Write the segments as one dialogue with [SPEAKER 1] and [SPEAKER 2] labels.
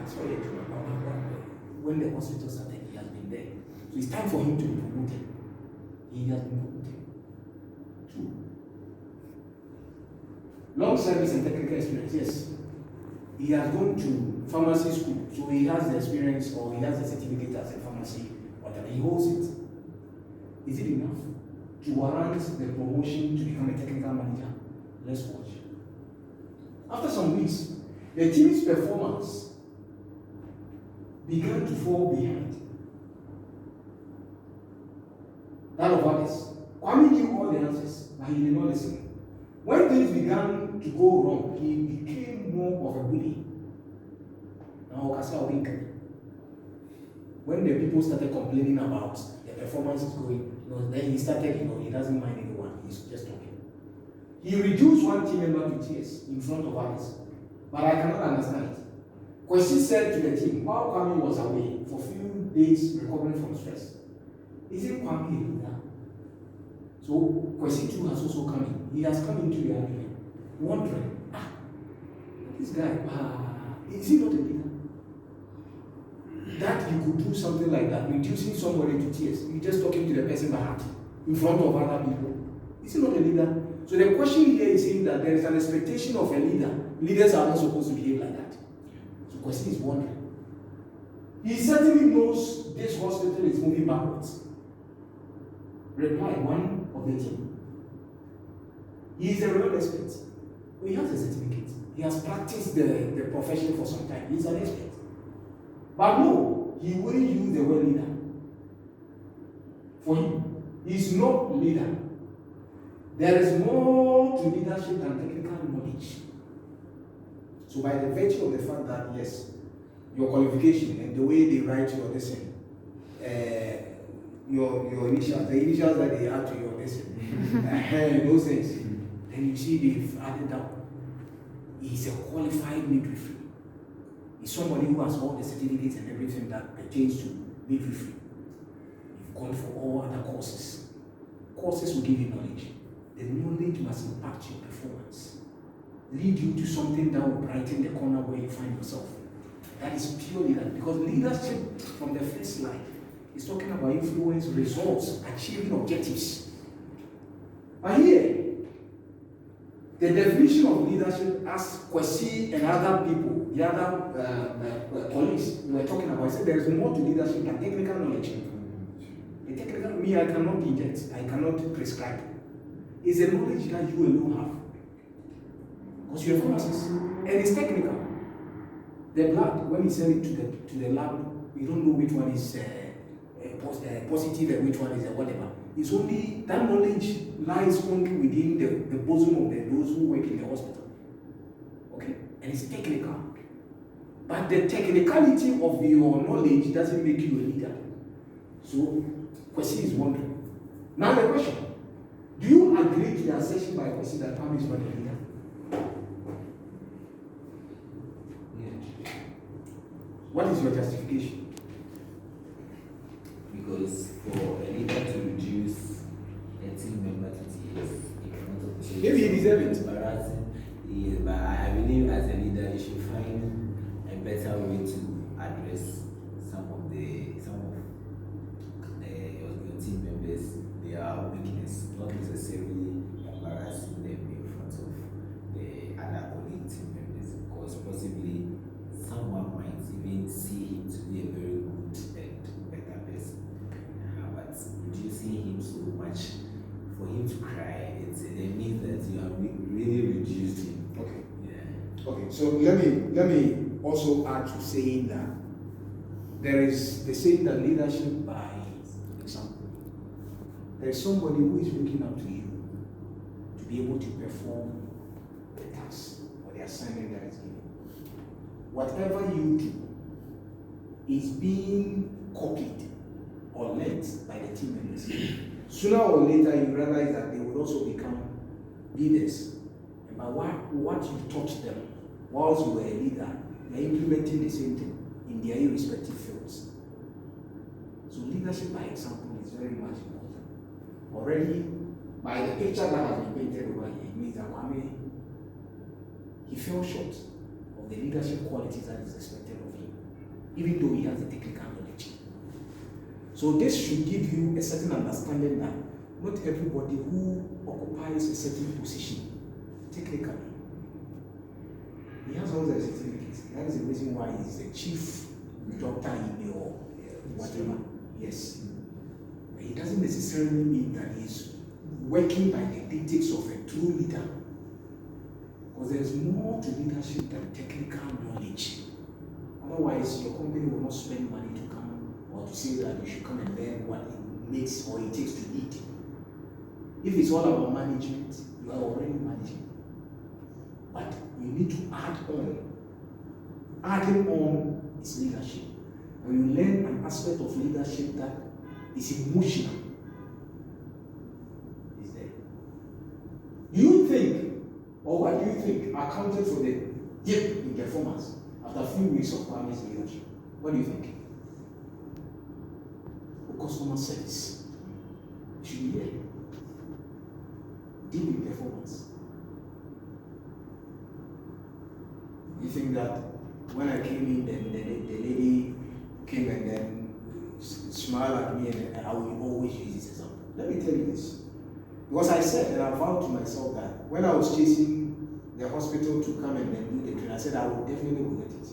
[SPEAKER 1] sorry, when the hospital started, he has been there. So it's time for him to be promoted. He has been promoted. True. Long service and technical experience, yes. He has gone to pharmacy school, so he has the experience or he has the certificate as a pharmacy, whatever. He holds it. Is it enough to warrant the promotion to become a technical manager? Let's watch. After some weeks, the team's performance began to fall behind that of others. Kwame knew all the answers, but he did not listen. When things began to go wrong, he became more of a bully. Now, when the people started complaining about the performance is going, then he started, he doesn't mind anyone, he's just talking. He reduced one team member to tears in front of others, but I cannot understand it. Kwesi said to the team, while Kwame was away for a few days recovering from stress, isn't Kwame a leader? So Kwesi too has also come in. He has come into the argument, wondering, this guy, is he not a leader? That you could do something like that, reducing somebody to tears. You're just talking to the person by heart in front of other people. Is he not a leader? So the question here is saying that there is an expectation of a leader. Leaders are not supposed to behave like that. So Kwesi is wondering. He certainly knows this hospital is moving backwards. Replied one of the team. He is a real expert. He has a certificate. He has practiced the profession for some time. He's an expert. But no, he wouldn't use the word leader. For him, he's not leader. There is more to leadership than technical knowledge. So by the virtue of the fact that, yes, your qualification and the way they write your lesson, your initials, the initials that they add to your lesson, those things, then you see they've added up. He's a qualified midwifery. He's somebody who has all the certificates and everything that pertains to midwifery. You've gone for all other courses. Courses will give you knowledge. The knowledge must impact your performance. Lead you to something that will brighten the corner where you find yourself. That is purely that. Because leadership from the first slide is talking about influence, results, achieving objectives. But here, the definition of leadership, as Kwesi and other people, the other colleagues were talking about, said there is more to leadership than technical knowledge. The technical, me, I cannot inject, I cannot prescribe. It's a knowledge that you alone have. Because you're a pharmacist, and it's technical. The blood, when you send it to the lab, you don't know which one is positive and which one is whatever. It's only, that knowledge lies only within the bosom of those who work in the hospital. Okay? And it's technical. But the technicality of your knowledge doesn't make you a leader. So, Kwesi is wondering. Now the question, do you agree to the assertion by Kwesi that Kwame is not a leader? Yeah. What is your justification?
[SPEAKER 2] Because for a leader to reduce a team member to tears in front of the
[SPEAKER 1] maybe he deserves it.
[SPEAKER 2] Embarrassing. Yes, but I believe as a leader you should find a better way to address some of your team members, their weakness, not necessarily embarrassing them in front of the other colleague team members, because possibly someone might even see him to be a very good and better person. But reducing him so much for him to cry, it means that you have really reduced him.
[SPEAKER 1] Okay.
[SPEAKER 2] Yeah.
[SPEAKER 1] Okay. So let me also add to saying that there is the saying that leadership by example. There is somebody who is looking up to you to be able to perform the task or the assignment that is given. Whatever you do is being copied or learned by the team members. Sooner or later, you realize that they will also become leaders. And by what you taught them whilst you were a leader, they are implementing the same thing in their irrespective fields. So leadership by example is very much important. Already, by the picture that has been painted over here, it means that Kwame, he fell short of the leadership qualities that is expected of him. even though he has the technical knowledge. So this should give you a certain understanding that not everybody who occupies a certain position technically, he has all the certificates. That is the reason why he's the chief doctor in or whatever. Yes. But it doesn't necessarily mean that he's working by the dictates of a true leader. Because there's more to leadership than technical knowledge. Otherwise, your company will not spend money to come or to say that you should come and learn what it makes or it takes to lead. If it's all about management, you are already managing. But you need to add on. Adding on is leadership. When you learn an aspect of leadership that is emotional, is there. Do you think, or what do you think, accounted for the dip in performance after a few weeks of Kwame's leadership? What do you think? The customer service should be there. Dip in performance. You think that when I came in, the lady came and then smiled at me and I will always use this example. Let me tell you this. Because I said and I vowed to myself that when I was chasing the hospital to come and then do the training, I said I would definitely will get it.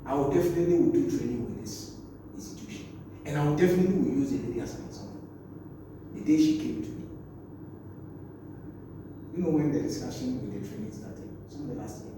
[SPEAKER 1] I would definitely will do training with this institution. And I would definitely will use the lady as an example. The day she came to me. You know when the discussion with the training started? Somewhere last year.